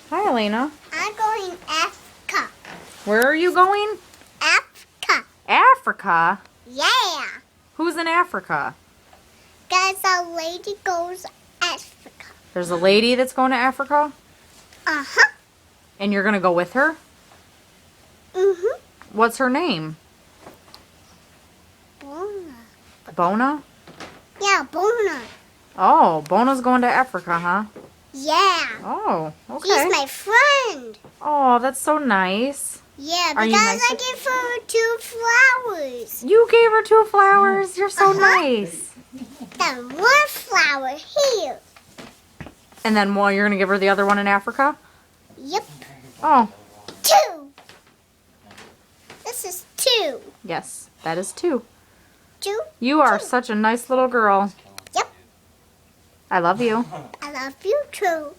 Hi, Elena. I'm going Africa. Where are you going? Africa. Africa? Yeah. Who's in Africa? Guys, a lady goes Africa. There's a lady that's going to Africa? Uh-huh. And you're going to go with her? Mm-hmm. What's her name? Bona. Bona? Yeah, Bona. Oh, Bona's going to Africa, huh? Yeah. Oh, okay. She's my friend. Oh, that's so nice. Yeah, Are because you nice I gave her 2 flowers. You gave her 2 flowers. You're so nice. Then 1 flower here. And then you're going to give her the other one in Africa? Yep. Oh, 2. This is 2. yes, that is 2. 2. You are 2. such a nice little girl. Yep. I love you. I love you too.